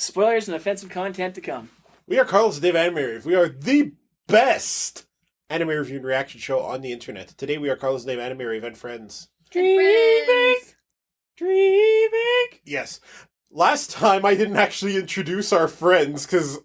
Spoilers and offensive content to come. We are Carlos and Dave Anime Rave. We are the best anime review and reaction show on the internet. Today we are Carlos and Dave Anime Rave and friends. Dreaming! Yes. Last time I didn't actually introduce our friends because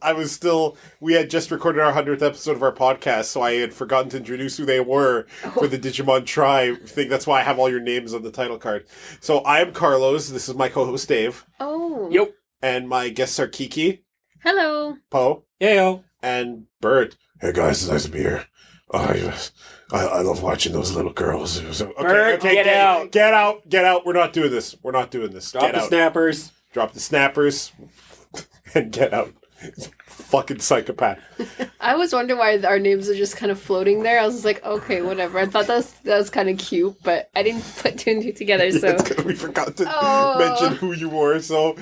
we had just recorded our 100th episode of our podcast, so I had forgotten to introduce who they were for the Digimon Tribe thing. That's why I have all your names on the title card. So I am Carlos. This is my co-host Dave. Oh. Yep. And my guests are Kiki. Hello. Poe. Yayo. And Bert. Hey guys, it's nice to be here. I love watching those little girls. Bert, get out. Get out. We're not doing this. Drop the snappers. Drop the snappers. And get out. Fucking psychopath. I was wondering why our names are just kind of floating there. I was just like, okay, whatever. I thought that was kind of cute, but I didn't put two and two together, so... It's because we forgot to mention who you were, so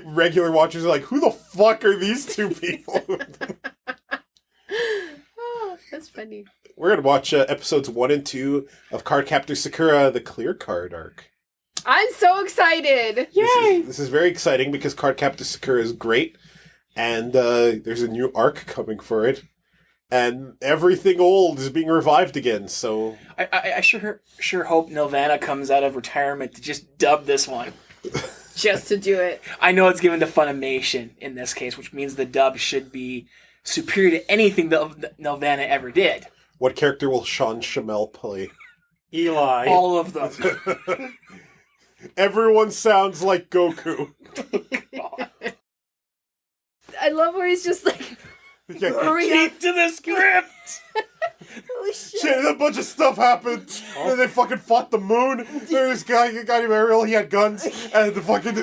regular watchers are like, who the fuck are these two people? Oh, that's funny. We're going to watch episodes 1 and 2 of Cardcaptor Sakura, the Clear Card arc. I'm so excited! Yay! This is very exciting because Cardcaptor Sakura is great, and there's a new arc coming for it, and everything old is being revived again, so... I sure hope Nelvana comes out of retirement to just dub this one. Just to do it. I know it's given to Funimation in this case, which means the dub should be superior to anything that Nelvana ever did. What character will Sean Shamel play? Eli. All of them. Everyone sounds like Goku. I love where he's just like, hurry up. Keep to the script! Holy shit. Shit, a bunch of stuff happened. And they fucking fought the moon. There's this guy named Ariel, he had guns. And the fucking...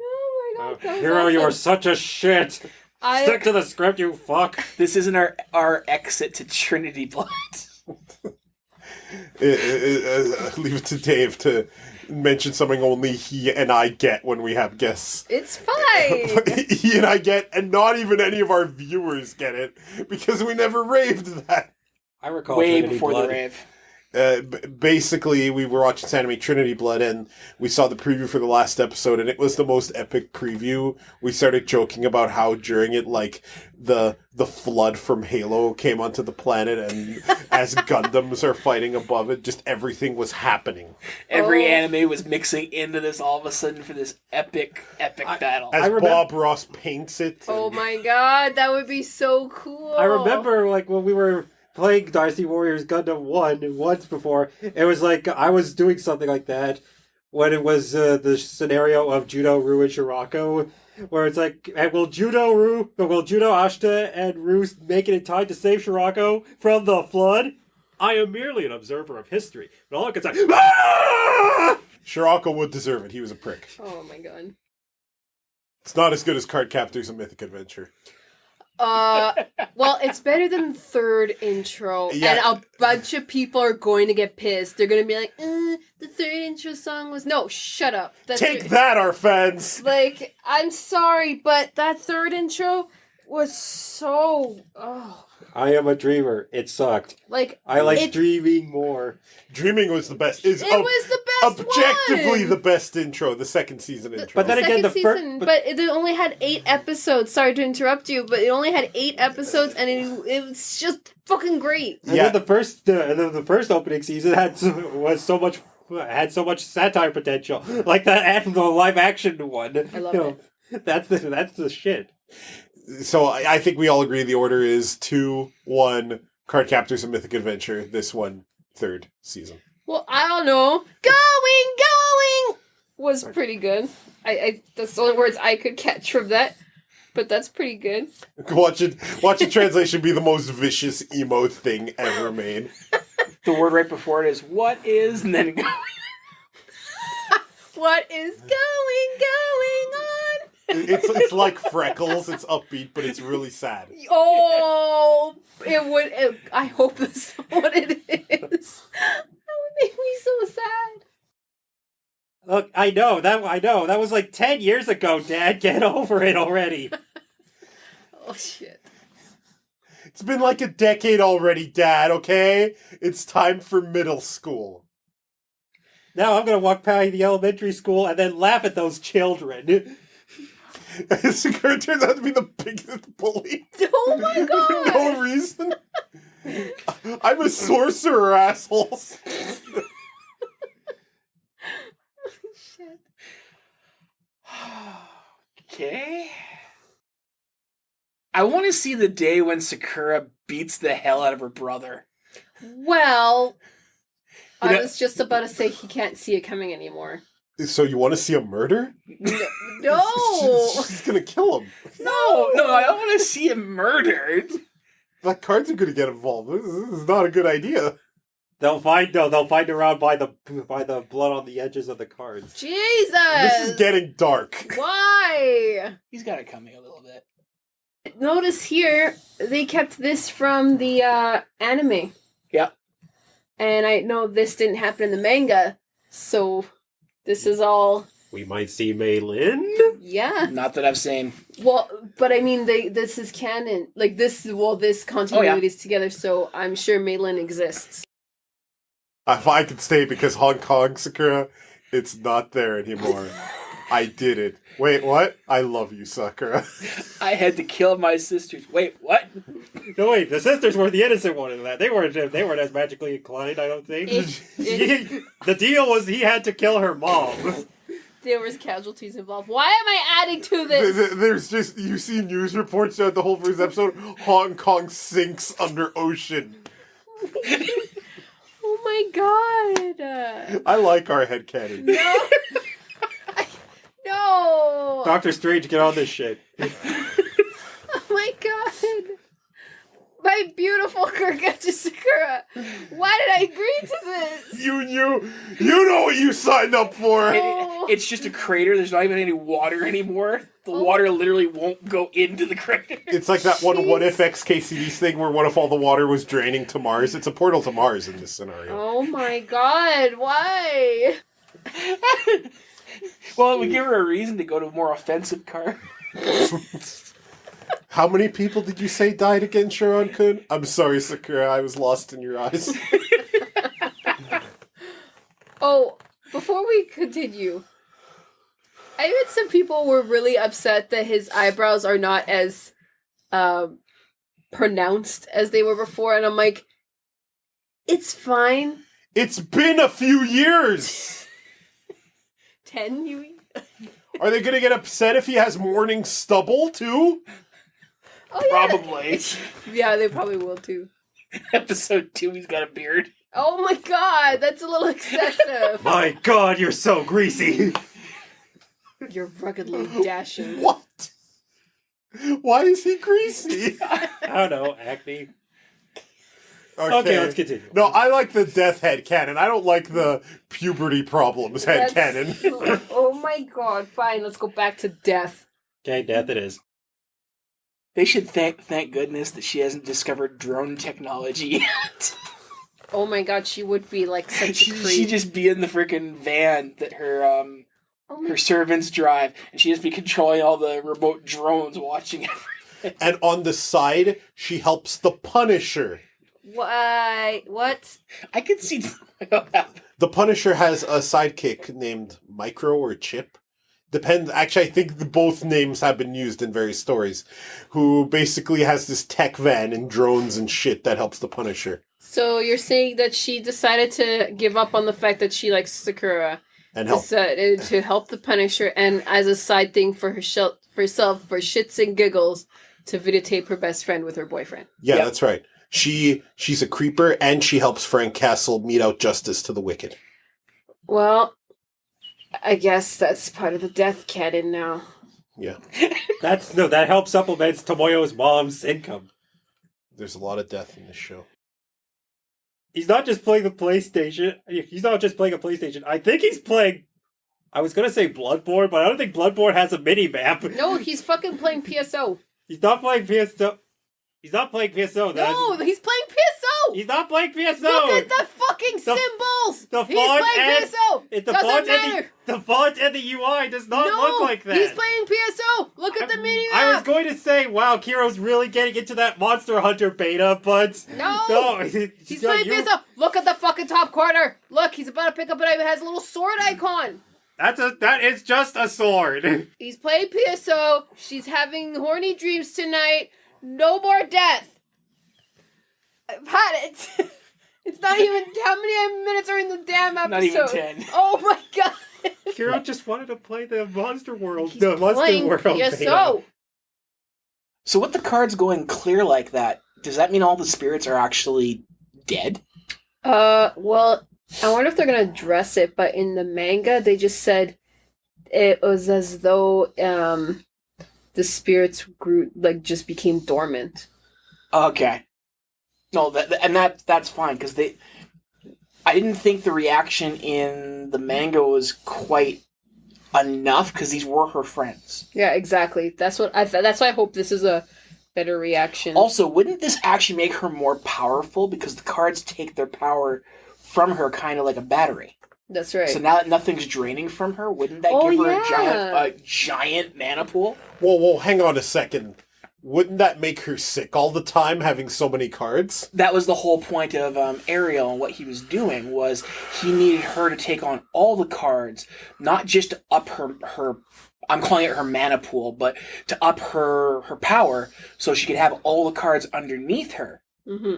Oh my god, that was Hero, awesome. you are such a shit. Stick to the script, you fuck. This isn't our exit to Trinity Blood. leave it to Dave to mention something only he and I get when we have guests. It's fine. He and I get, and not even any of our viewers get it, because we never raved that. I recall Way Trinity before Blood. the rave. Basically, we were watching this anime Trinity Blood, and we saw the preview for the last episode, and it was the most epic preview. We started joking about how during it, like, the flood from Halo came onto the planet, and as Gundams are fighting above it, just everything was happening. Every anime was mixing into this all of a sudden for this epic battle. As Bob Ross paints it. Oh my god, that would be so cool. I remember, like, when we were playing Dynasty Warriors Gundam 1 once before, it was like, I was doing something like that when it was the scenario of Judo-Ru and Shirako, where it's like, and will Judo Ashita and Ru make it in time to save Shirako from the flood? I am merely an observer of history. But all I can say, ah! Shirako would deserve it. He was a prick. Oh my god. It's not as good as Cardcaptor's A Mythic Adventure. Well, it's better than the third intro, Yeah. and a bunch of people are going to get pissed. They're going to be like, the third intro song was... No, shut up. Take that, our fans! Like, I'm sorry, but that third intro was so... Oh. I am a dreamer. It sucked. Like, I like dreaming more. Dreaming was the best. It was the best objectively one! the best intro, the second season intro. But then again, second season, but it only had 8 episodes. Sorry to interrupt you, but it only had 8 episodes, and it was just fucking great. And then the first opening season had so much satire potential, like the live action one. I love it. That's the shit. So I think we all agree the order is 2, 1, Cardcaptor's A Mythic Adventure, this one, third season. Well, I don't know. Going was pretty good. I that's the only words I could catch from that, but that's pretty good. Watch the translation be the most vicious emo thing ever made. The word right before it is, what is, and then What is going on? It's like Freckles. It's upbeat, but it's really sad. Oh, I hope that's what it is. That would make me so sad. Look, I know that was like 10 years ago, Dad. Get over it already. Oh shit. It's been like a decade already, Dad, okay? It's time for middle school. Now I'm gonna walk by the elementary school and then laugh at those children. Sakura turns out to be the biggest bully. Oh my For god! no reason. I'm a sorcerer, assholes. Shit. Okay. I want to see the day when Sakura beats the hell out of her brother. Well, You I know- was just about to say he can't see it coming anymore. So you want to see a murder? No! She's gonna kill him. No, I don't want to see him murdered. Black cards are gonna get involved. This is not a good idea. They'll find around by the blood on the edges of the cards. Jesus! This is getting dark. Why? He's got it coming a little bit. Notice here, they kept this from the anime. Yeah. And I know this didn't happen in the manga, so this is all... We might see Mei Lin. Yeah. Not that I've seen. Well, but I mean, this is canon. Like, this continuity is together, so I'm sure Meilin exists. If I could stay because Hong Kong, Sakura, it's not there anymore. I did it. Wait, what? I love you, Sakura. I had to kill my sisters. Wait, what? No, wait, the sisters were the innocent one in that. They weren't as magically inclined, I don't think. The deal was he had to kill her mom. There was casualties involved. Why am I adding to this? There's just, you see news reports throughout the whole first episode, Hong Kong sinks under ocean. Oh my god. I like our headcanon. No. No. Doctor Strange, get on this shit. Oh my god. My beautiful Cardcaptor Sakura. Why did I agree to this? You know what you signed up for. It's just a crater. There's not even any water anymore. The water literally won't go into the crater. It's like that one What If XKCD's thing where what if all the water was draining to Mars? It's a portal to Mars in this scenario. Oh my god, why? Well, it would give her a reason to go to a more offensive car. How many people did you say died against Sharon-kun? I'm sorry, Sakura, I was lost in your eyes. Oh, before we continue, I heard some people were really upset that his eyebrows are not as pronounced as they were before, and I'm like, it's fine. It's been a few years! 10, you mean? Are they gonna get upset if he has morning stubble, too? Oh, yeah. Probably. Yeah, they probably will too. Episode 2, he's got a beard. Oh my god, that's a little excessive. My god, you're so greasy. You're ruggedly dashing. What? Why is he greasy? I don't know, acne. Okay, let's continue. No, I like the death headcanon. I don't like the puberty problems headcanon. Oh my god, fine, let's go back to death. Okay, death it is. They should thank goodness that she hasn't discovered drone technology yet. Oh my god, she would be like such a She'd creep. just be in the freaking van that her Oh my her servants drive, and she'd just be controlling all the remote drones watching everything. And on the side, she helps the Punisher. Why? What? I could see The Punisher has a sidekick named Micro or Chip. Depends. Actually, I think both names have been used in various stories. Who basically has this tech van and drones and shit that helps the Punisher. So you're saying that she decided to give up on the fact that she likes Sakura, And help. decided to help the Punisher, and as a side thing for herself, for shits and giggles, to videotape her best friend with her boyfriend. Yeah, Yep. that's right. She's a creeper, and she helps Frank Castle mete out justice to the wicked. Well, I guess that's part of the death canon now. Yeah. That helps supplements Tomoyo's mom's income. There's a lot of death in this show. He's not just playing the PlayStation. He's not just playing a PlayStation. I think he's playing... I was going to say Bloodborne, but I don't think Bloodborne has a mini-map. No, he's fucking playing PSO. He's not playing PSO. He's not playing PSO. No, he's playing PSO! He's not playing PSO! Look at the fucking symbols! the He's font playing and- PSO! The Doesn't font matter! the font and the UI does not No, look like that. he's playing PSO! Look at the mini I was map! going to say, wow, Kiro's really getting into that Monster Hunter beta, but... No! He's He's playing PSO! Look at the fucking top corner! Look, he's about to pick up an item that has a little sword icon! That is just a sword. He's playing PSO. She's having horny dreams tonight. No more death. I've had it. It's not even how many minutes are in the damn episode. Not even 10. Oh my god. Kiro just wanted to play the Monster World. He's The Monster playing World. PSO. beta. So with the cards going clear like that, does that mean all the spirits are actually dead? Well, I wonder if they're gonna address it, but in the manga, they just said it was as though the spirits grew, like, just became dormant. Okay. No, that's fine because I didn't think the reaction in the manga was quite enough because these were her friends. Yeah, exactly. That's what that's why I hope this is a better reaction. Also, wouldn't this actually make her more powerful because the cards take their power from her, kind of like a battery? That's right. So now that nothing's draining from her, wouldn't that give her a giant mana pool? Whoa, hang on a second. Wouldn't that make her sick all the time, having so many cards? That was the whole point of Ariel, and what he was doing was he needed her to take on all the cards, not just to up her I'm calling it her mana pool, but to up her power so she could have all the cards underneath her. Mm-hmm.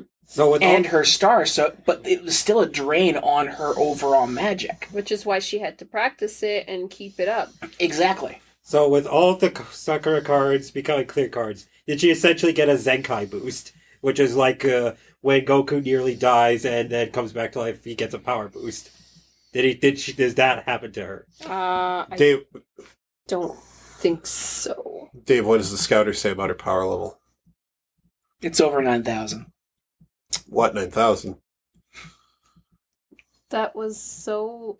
And her star, but it was still a drain on her overall magic. Which is why she had to practice it and keep it up. Exactly. So with all the Sakura cards becoming clear cards, did she essentially get a Zenkai boost? Which is like when Goku nearly dies and then comes back to life, he gets a power boost. Does that happen to her? Dave, I don't think so. Dave, what does the scouter say about her power level? It's over 9,000. What, 9,000? That was so...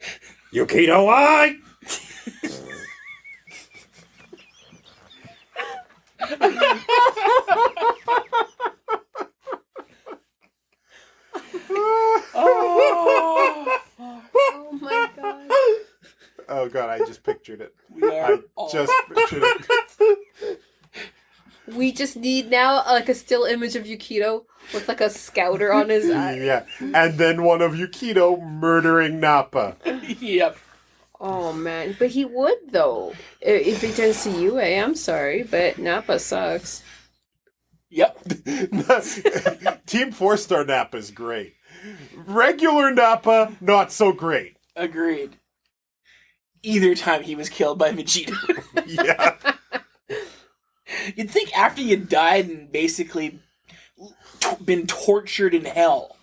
Yukino, why? Oh my god. Oh god, I just pictured it. Pictured it. We just need now like a still image of Yukito with like a scouter on his eye. Yeah, and then one of Yukito murdering Nappa. Yep. Oh man, but he would though if he turns to Yue. I'm sorry, but Nappa sucks. Yep. Team 4-star Nappa is great. Regular Nappa, not so great. Agreed. Either time he was killed by Vegeta. Yeah. You'd think after you died and basically been tortured in hell,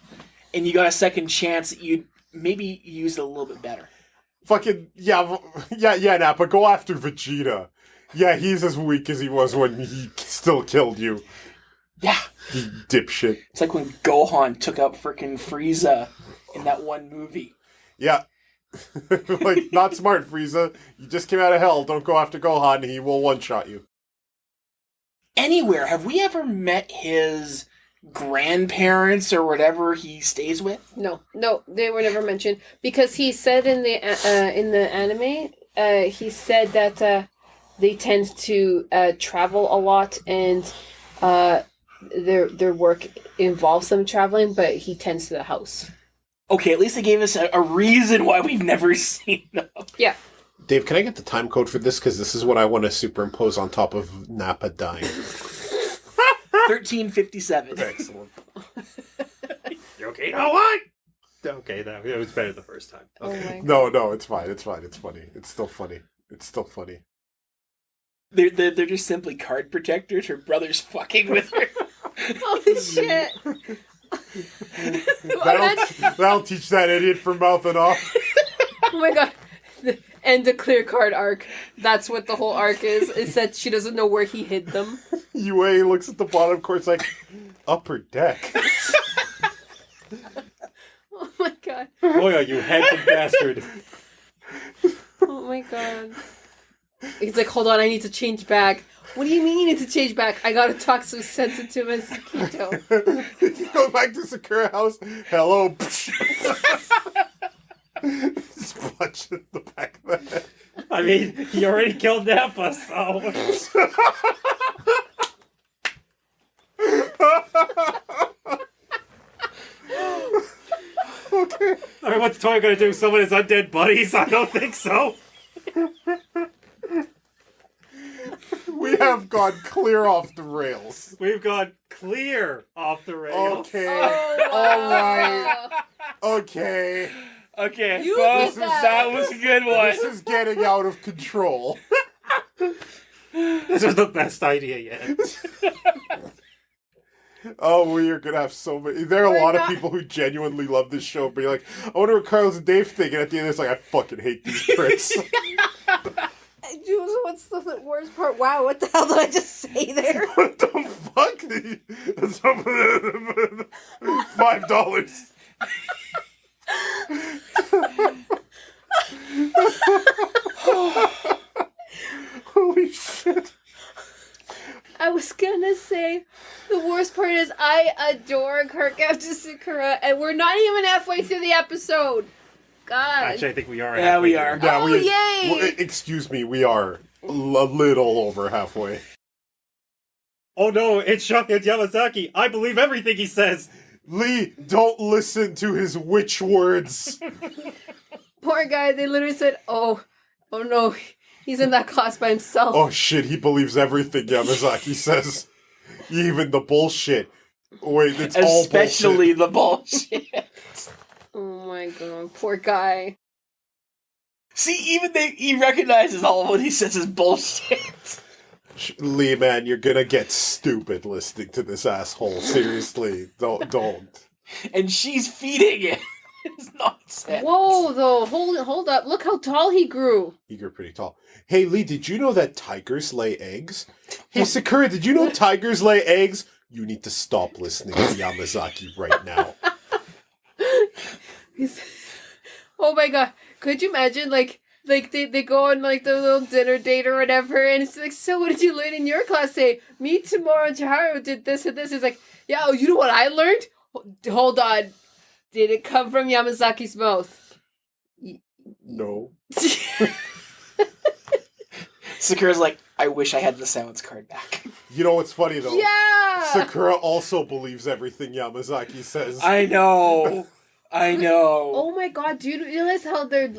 and you got a second chance, that you'd maybe use it a little bit better. Fucking, yeah, Nappa, go after Vegeta. Yeah, he's as weak as he was when he still killed you. Yeah. You dipshit. It's like when Gohan took out frickin' Frieza in that one movie. Yeah. Like, not smart, Frieza. You just came out of hell. Don't go after Gohan. He will one-shot you. Anywhere, have we ever met his grandparents or whatever he stays with? No, they were never mentioned because he said in the anime, he said that they tend to travel a lot and their work involves them traveling, but he tends to the house. Okay, at least they gave us a reason why we've never seen them. Yeah. Dave, can I get the time code for this? Because this is what I want to superimpose on top of Nappa dying. 1357. Excellent. Okay, no, what? Okay, it was better the first time. Okay. Oh my God. No, it's fine. It's funny. It's still funny. They're just simply card protectors. Her brother's fucking with her. Holy shit. That'll teach that idiot from mouthing off. Oh my god. And the clear card arc. That's what the whole arc is that she doesn't know where he hid them. UA looks at the bottom course like, upper deck. Oh my god. Boy, you handsome bastard. Oh my god. He's like, hold on, I need to change back. What do you mean you need to change back? I gotta talk so sensitive and Sakito. You go back to Sakura house. Hello. Just punch in the back of the head. I mean, he already killed Nappa, so... Okay. I mean, what's Toy gonna do? Summon his undead buddies? I don't think so. have gone clear off the rails. We've gone clear off the rails. Okay. Oh, Alright. Okay. Okay, You folks, did that. that was a good one. This is getting out of control. This is the best idea yet. Oh, we are gonna have so many. There are a lot of people who genuinely love this show, but you're like, I wonder what Carlos and Dave think, and at the end it's like, I fucking hate these pricks. Jules, what's the worst part? Wow, what the hell did I just say there? What the fuck? $5. Holy shit. I was gonna say, the worst part is I adore Cardcaptor Sakura, and we're not even halfway through the episode. God. Actually, I think we are. Yeah, we halfway are. there. Yeah, Oh, yay! well, excuse me, we are a little over halfway. Oh no, it's Yamazaki. I believe everything he says. Lee, don't listen to his witch words. Poor guy, they literally said, oh no, he's in that class by himself. Oh shit, he believes everything Yamazaki says. Even the bullshit. Wait, it's all bullshit. Especially the bullshit. Oh my god, poor guy. See, he recognizes all of what he says is bullshit. Lee, man, you're gonna get stupid listening to this asshole. Seriously, don't. And she's feeding it. It's nonsense. Whoa, though, hold up. Look how tall he grew. He grew pretty tall. Hey, Lee, did you know that tigers lay eggs? Hey, Sakura, did you know tigers lay eggs? You need to stop listening to Yamazaki right now. Oh my god, could you imagine, like they go on like the little dinner date or whatever, and it's like, so what did you learn in your class? Say, me, tomorrow, Chiharu did this and this. It's like, yeah, oh, you know what I learned? Hold on. Did it come from Yamazaki's mouth? No. Sakura's like, I wish I had the silence card back. You know what's funny, though? Yeah! Sakura also believes everything Yamazaki says. I know. Oh my god, do you realize how their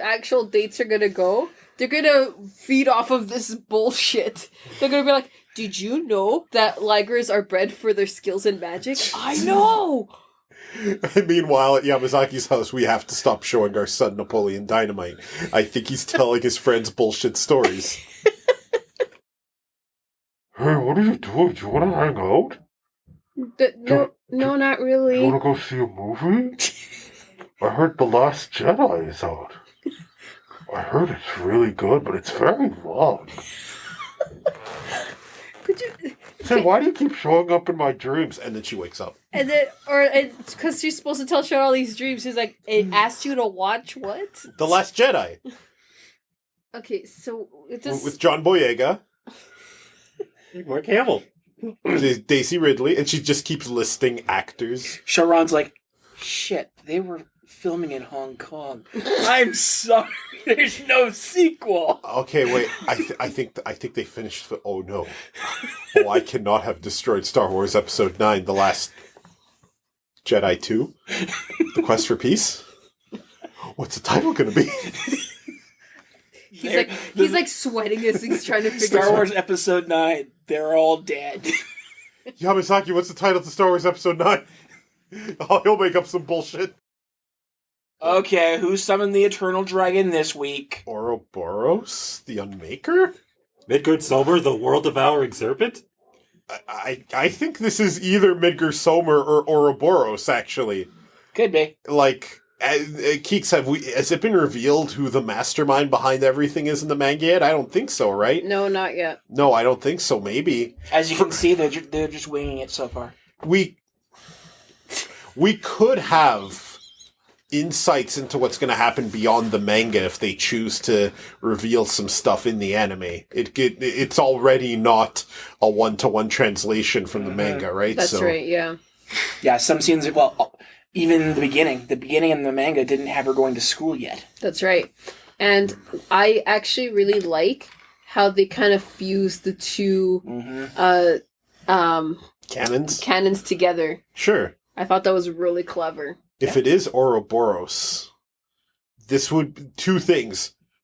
actual dates are gonna go? They're gonna feed off of this bullshit. They're gonna be like, did you know that ligers are bred for their skills in magic? I know! Meanwhile, at Yamazaki's house, we have to stop showing our son Napoleon Dynamite. I think he's telling his friends bullshit stories. Hey, what are you doing? Do you want to hang out? No, not really. Do you want to go see a movie? I heard The Last Jedi is out. I heard it's really good, but it's very long. Could you... Say, why do you keep showing up in my dreams? And then she wakes up. And then, because she's supposed to tell Sean all these dreams, she's like, it asked you to watch what? The Last Jedi. Okay, so... With John Boyega. Mark Hamill. Daisy Ridley. And she just keeps listing actors. Sharon's like, shit, they were filming in Hong Kong. I'm sorry, there's no sequel. Okay, wait. I think they finished. Oh no! Oh, I cannot have destroyed Star Wars Episode 9, The Last Jedi 2, The Quest for Peace. What's the title going to be? He's like sweating as he's trying to figure Star out. Wars Episode 9. They're all dead. Yamazaki, what's the title to Star Wars Episode 9? Oh, he'll make up some bullshit. Okay, who summoned the Eternal Dragon this week? Ouroboros, the Unmaker? Midgard Sober, the world-devouring serpent? I think this is either Midgar Somer or Ouroboros, actually. Could be. Like, Keeks, has it been revealed who the mastermind behind everything is in the manga yet? I don't think so, right? No, not yet. No, I don't think so. Maybe. As you can see, they're just winging it so far. We could have insights into what's going to happen beyond the manga if they choose to reveal some stuff in the anime. It's already not a one-to-one translation from the manga, right? That's right, yeah. Yeah, some scenes, well, even the beginning in the manga didn't have her going to school yet. That's right. And I actually really like how they kind of fuse the two canons together. Sure. I thought that was really clever. If it is Ouroboros, this would... Two things.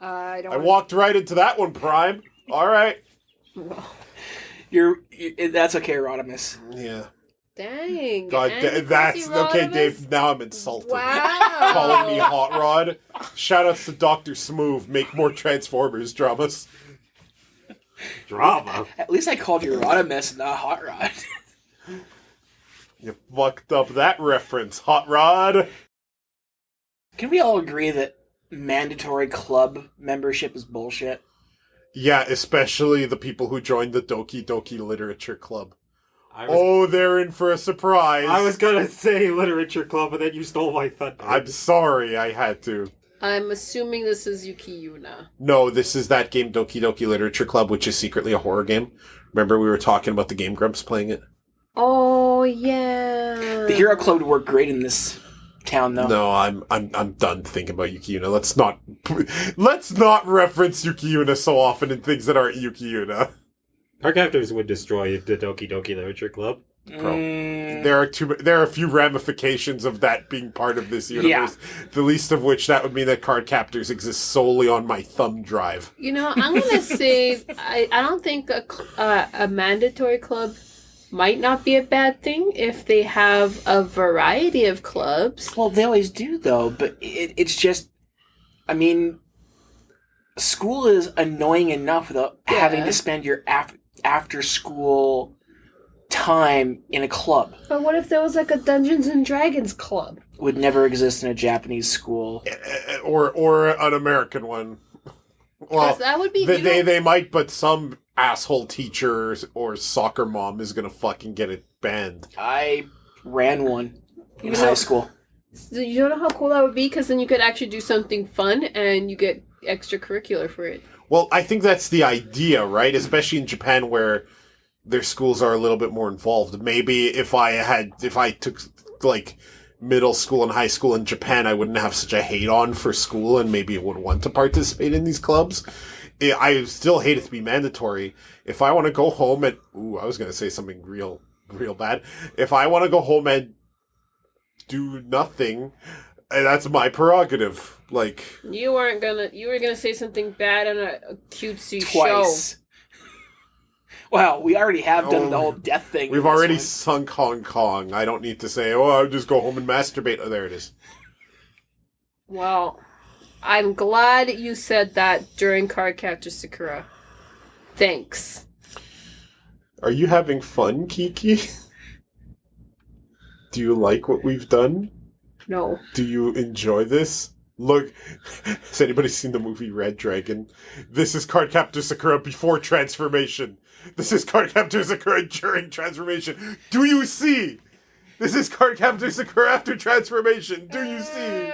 I don't. I walked right into that one, Prime. All right. That's okay, Rodimus. Yeah. Dang. God, that's okay, Dave. Now I'm insulted. Wow. Calling me Hot Rod. Shoutouts to Dr. Smooth. Make more Transformers dramas. Drama. At least I called you Rodimus, not Hot Rod. You fucked up that reference, Hot Rod. Can we all agree that mandatory club membership is bullshit? Yeah, especially the people who joined the Doki Doki Literature Club. I They're in for a surprise. was gonna say literature club, but then you stole my thunder. I'm sorry, I had to. I'm assuming this is Yuki Yuna. No, this is that game, Doki Doki Literature Club, which is secretly a horror game. Remember we were talking about the Game Grumps playing it? Oh yeah. The Hero Club would work great in this town, though. No, I'm done thinking about Yuki Yuna. Let's not reference Yuki Yuna so often in things that aren't Yuki Yuna. Cardcaptors would destroy the Doki Doki Literature Club. There are a few ramifications of that being part of this universe. Yeah. The least of which that would mean that Cardcaptors exist solely on my thumb drive. You know, I'm gonna say I don't think a mandatory club might not be a bad thing if they have a variety of clubs. Well, they always do, though. But it's just, I mean, school is annoying enough without having to spend your after school time in a club. But what if there was like a Dungeons and Dragons club? Would never exist in a Japanese school. Or an American one. Well, that would be they might, but some asshole teacher or soccer mom is gonna fucking get it banned. I ran one in high school. So you don't know how cool that would be, because then you could actually do something fun and you get extracurricular for it. Well, I think that's the idea, right? Especially in Japan, where their schools are a little bit more involved. Maybe if I took like middle school and high school in Japan, I wouldn't have such a hate on for school, and maybe I would want to participate in these clubs. I still hate it to be mandatory. If I want to go home and I was going to say something real bad. If I want to go home and do nothing, that's my prerogative. Like, you were gonna say something bad on a cutesy twice. show. Well, we already have done the whole death thing. We've already sunk Hong Kong. I don't need to say, I'll just go home and masturbate. Oh, there it is. Well, I'm glad you said that during Cardcaptor Sakura. Thanks. Are you having fun, Kiki? Do you like what we've done? No. Do you enjoy this? Look, has anybody seen the movie Red Dragon? This is Cardcaptor Sakura before transformation. This is Cardcaptor Sakura during transformation. Do you see? This is Cardcaptor Sakura after transformation. Do you see?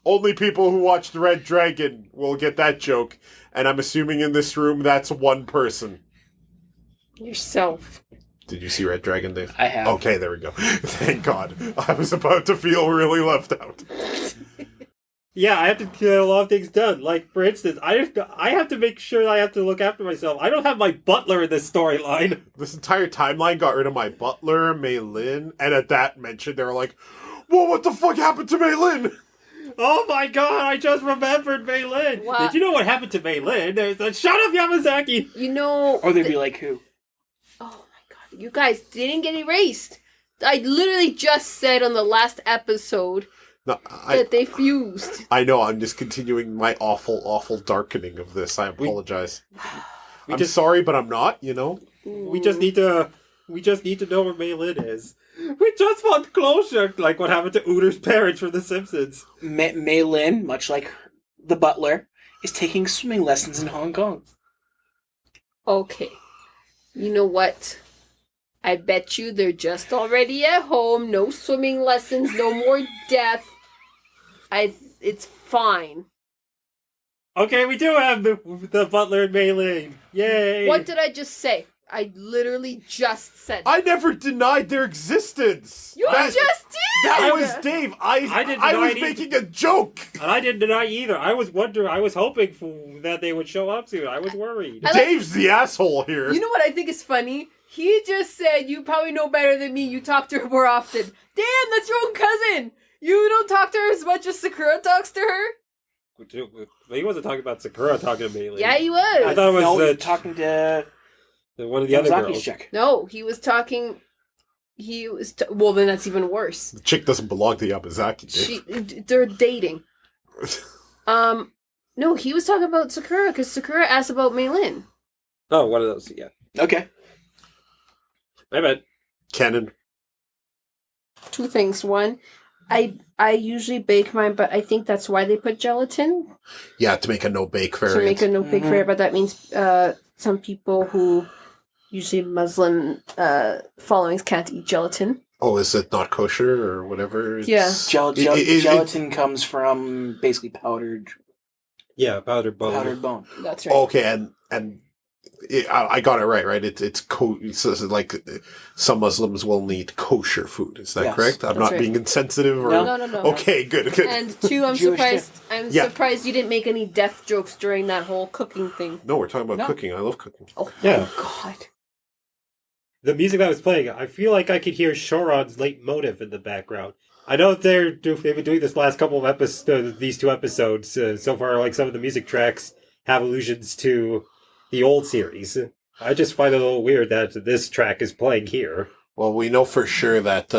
Only people who watched Red Dragon will get that joke, and I'm assuming in this room that's one person. Yourself. Did you see Red Dragon, Dave? I have. Okay, there we go. Thank God. I was about to feel really left out. Yeah, I have to get a lot of things done. Like, for instance, I have to make sure I have to look after myself. I don't have my butler in this storyline. This entire timeline got rid of my butler, Mei Lin, and at that mention, they were like, whoa, what the fuck happened to Mei Lin? Oh my god, I just remembered Mei Lin. What? Did you know what happened to Mei Lin? There's a shut up, Yamazaki. You know... Or they'd be like, who? Oh my god, you guys didn't get erased. I literally just said on the last episode that they fused. I know, I'm just continuing my awful darkening of this. I apologize. I'm sorry, but I'm not, you know? We just need to know where Mei Lin is. We just want closure, like what happened to Uter's parents from The Simpsons. Mei Lin, much like the butler, is taking swimming lessons in Hong Kong. Okay. You know what? I bet you they're just already at home. No swimming lessons, no more death. It's fine. Okay, we do have the butler and Mei Lin. Yay! What did I just say? I literally just said I never denied their existence. You just did! That was Dave. I was making a joke. And I didn't deny either. I was hoping that they would show up soon. I was worried. Dave's the asshole here. You know what I think is funny? He just said, you probably know better than me. You talk to her more often. Damn, that's your own cousin. You don't talk to her as much as Sakura talks to her? He wasn't talking about Sakura talking to me. Yeah, he was. I thought it was no, you're talking to one of the other Yamazaki's girls. chick. No, he was talking. Well, then that's even worse. The chick doesn't belong to Yamazaki. They're dating. No, he was talking about Sakura because Sakura asked about Meilin. Oh, one of those. Yeah. Okay. I bet. Canon. Two things. One, I usually bake mine, but I think that's why they put gelatin Yeah, to make a no-bake to variant. make a no bake variant. But that means some people who usually Muslim followings can't eat gelatin. Oh, is it not kosher or whatever? Yeah. Gelatin comes from basically powdered Powdered bone. That's right. Okay, and I got it right? It's like some Muslims will only eat kosher food. Is that Yes. correct? I'm That's not right. being insensitive. Or... No. Okay, good. And two, I'm Jewish surprised. I'm Yeah. surprised you didn't make any death jokes during that whole cooking thing. No, we're talking about No. cooking. I love cooking. Oh Yeah. God. The music that was playing, I feel like I could hear Shoron's leitmotif in the background. I know they've been doing this last couple of episodes, these two episodes so far. Like some of the music tracks have allusions to the old series. I just find it a little weird that this track is playing here. Well, we know for sure that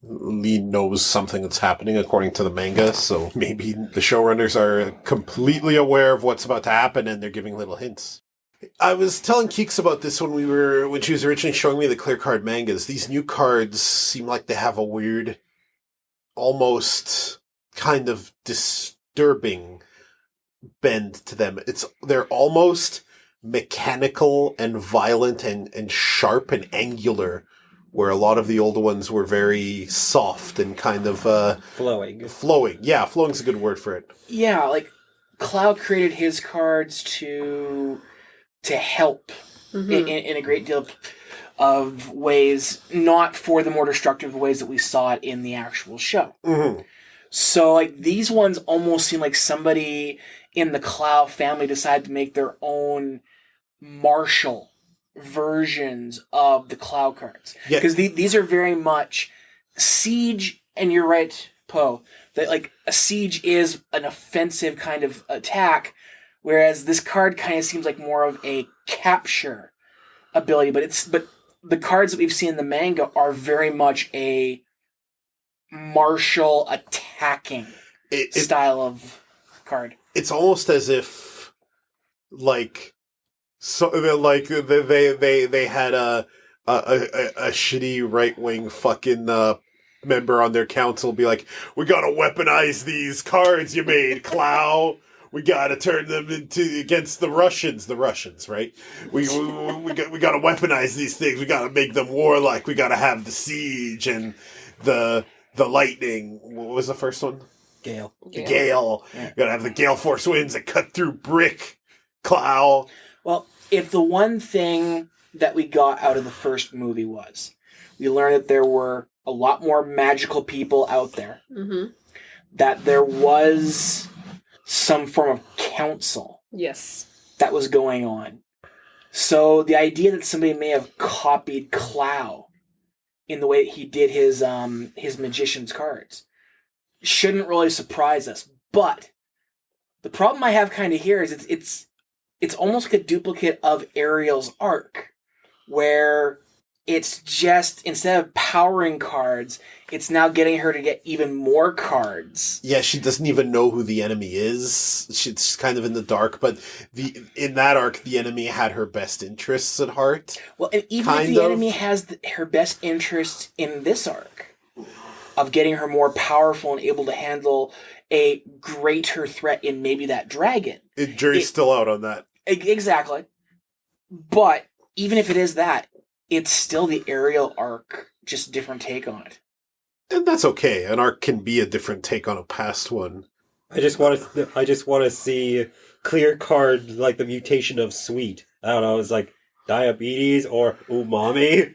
Lee knows something that's happening according to the manga, so maybe the showrunners are completely aware of what's about to happen and they're giving little hints. I was telling Keeks about this when she was originally showing me the clear card mangas. These new cards seem like they have a weird, almost kind of disturbing bend to them. They're almost mechanical and violent and sharp and angular, where a lot of the older ones were very soft and kind of Flowing. Yeah, flowing's a good word for it. Yeah, like Cloud created his cards to help in a great deal of ways, not for the more destructive ways that we saw it in the actual show. Mm-hmm. So, like, these ones almost seem like somebody in the Cloud family decided to make their own martial versions of the Cloud cards. Yeah. Because these are very much siege, and you're right, Poe, that, like, a siege is an offensive kind of attack, whereas this card kind of seems like more of a capture ability, but the cards that we've seen in the manga are very much a martial attacking style of card. It's almost as if, like, they had a shitty right wing fucking member on their council be like, we gotta weaponize these cards you made, Clow. We gotta turn them against the Russians, right? We gotta weaponize these things. We gotta make them warlike. We gotta have the siege and the lightning. What was the first one? Gale. The Gale. Yeah. Gotta have the Gale Force winds that cut through brick. Clow. Well, if the one thing that we got out of the first movie was, we learned that there were a lot more magical people out there. Mm-hmm. That there was some form of council Yes. that was going on. So the idea that somebody may have copied Clow in the way that he did his magician's cards shouldn't really surprise us. But the problem I have kind of here is it's almost like a duplicate of Ariel's arc, where it's just, instead of powering cards, it's now getting her to get even more cards. Yeah, she doesn't even know who the enemy is. She's kind of in the dark, but in that arc, the enemy had her best interests at heart. Well, and even if the enemy has her best interests in this arc, of getting her more powerful and able to handle a greater threat in maybe that dragon. Jury's still out on that. Exactly. But even if it is that, it's still the Ariel arc, just a different take on it. And that's okay. An arc can be a different take on a past one. I just want to see clear card like the mutation of sweet. I don't know. It's like diabetes or umami.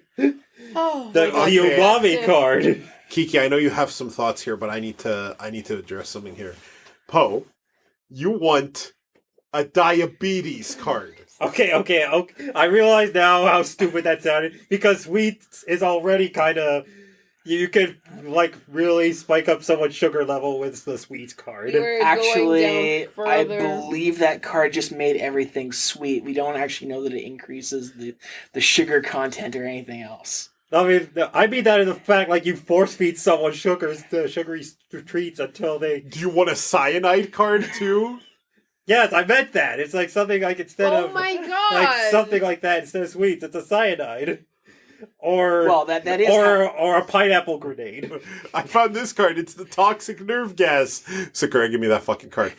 Oh, The umami card. Kiki, I know you have some thoughts here, but I need to address something here. Poe, you want a diabetes card. Okay. I realize now how stupid that sounded because sweet is already kind of, You could, like, really spike up someone's sugar level with the sweets card. We're Actually, going down I further. believe that card just made everything sweet. We don't actually know that it increases the sugar content or anything else. I mean that in the fact, like, you force feed someone sugary treats until they... Do you want a cyanide card too? Yes, I meant that. It's like something like instead Oh of... my god! Like something like that instead of sweets, it's a cyanide. Or... Well, that is or a pineapple grenade. I found this card. It's the toxic nerve gas. Sakura, give me that fucking card.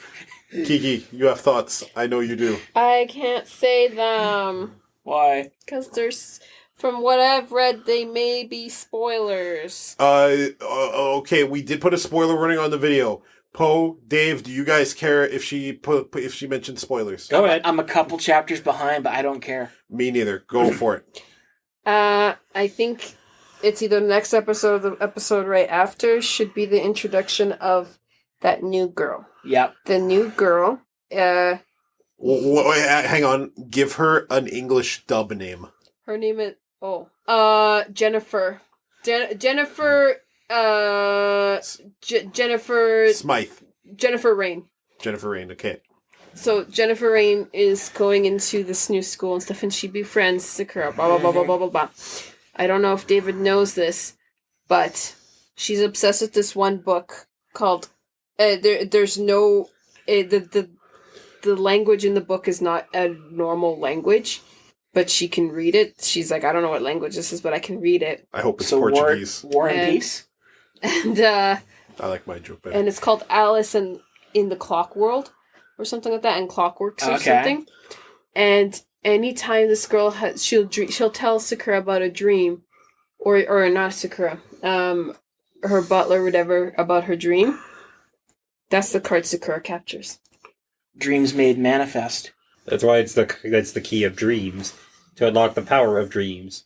Kiki, you have thoughts. I know you do. I can't say them. why. Because there's... From what I've read, they may be spoilers. Okay, we did put a spoiler warning on the video. Poe, Dave, do you guys care if she mentioned spoilers? Go ahead. I'm a couple chapters behind, but I don't care. Me neither. Go for it. I think it's either the next episode or the episode right after should be the introduction of that new girl. Yep. The new girl. Hang on. Give her an English dub name. Her name is Jennifer. Jennifer. Jennifer. Smythe. Jennifer Rain. Jennifer Rain. Okay. So Jennifer Rain is going into this new school and stuff, and she befriends Sakura. Blah blah blah blah blah blah blah. I don't know if David knows this, but she's obsessed with this one book called. There's no the language in the book is not a normal language, but she can read it. She's like, I don't know what language this is, but I can read it. I hope it's So Portuguese. War and Peace. And I like my joke better. and it's called Alice in the Clock World or something like that, and Clockworks or Okay. something. And anytime this girl she'll tell Sakura about a dream, or not Sakura, her butler, whatever, about her dream. That's the card Sakura captures. Dreams made manifest. That's why that's the key of dreams. To unlock the power of dreams.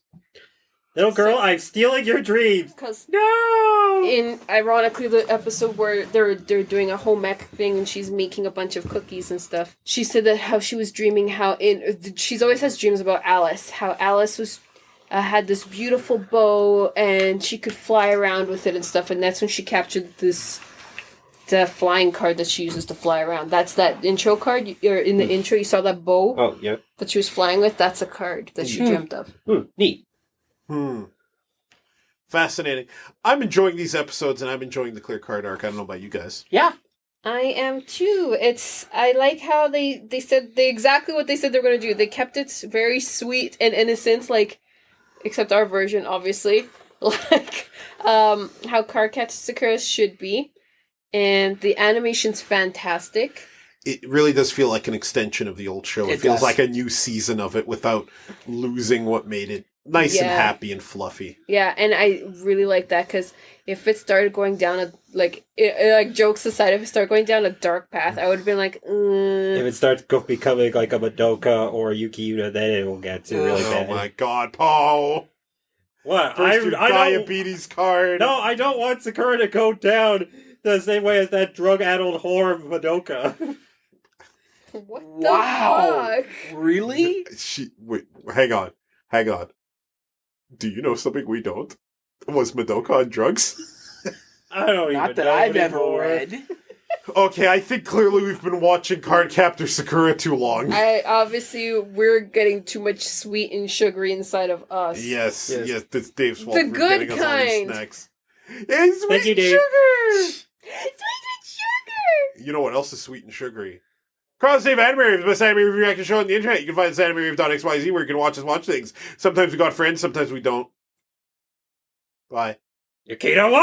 Little girl, I'm stealing your dreams! Because No! in, ironically, the episode where they're doing a home ec thing and she's making a bunch of cookies and stuff, she said that how she was dreaming she's always has dreams about Alice, how Alice was had this beautiful bow and she could fly around with it and stuff, and that's when she captured the flying card that she uses to fly around. That's that intro card, or in the intro you saw that bow Oh, yeah. that she was flying with. That's a card that she dreamt of. Neat. Fascinating. I'm enjoying these episodes, and I'm enjoying the clear card arc. I don't know about you guys. Yeah. I am too. I like how they said exactly what they said they're going to do. They kept it very sweet and innocent, like, except our version, obviously, like how Cardcaptor Sakura should be, and the animation's fantastic. It really does feel like an extension of the old show. It It feels does. like a new season of it without losing what made it nice and Yeah. happy and fluffy. Yeah, and I really like that because if it started going down like jokes aside, if it started going down a dark path, I would have been like, If it starts becoming like a Madoka or a Yuki-Una, then it will get to really Oh bad. my god, Paul! What? First your I don't... diabetes card. No, I don't want Sakura to go down the same way as that drug-addled whore Madoka. what Wow. the fuck? Really? Wait, hang on. Do you know something we don't? Was Madoka on drugs? I don't even Not that know I've ever anymore. read. Okay, I think clearly we've been watching Cardcaptor Sakura too long. We're getting too much sweet and sugary inside of us. Yes, Yes. that's Dave's fault The for good getting us all these kind. snacks. It's sweet Thank you, and Dave. sugar! Sweet and sugar! You know what else is sweet and sugary? Cross Dave Anime Rave, the best anime review reaction show on the internet. You can find us at animerave.xyz where you can watch us watch things. Sometimes we got friends, sometimes we don't. Bye. Yukino, what?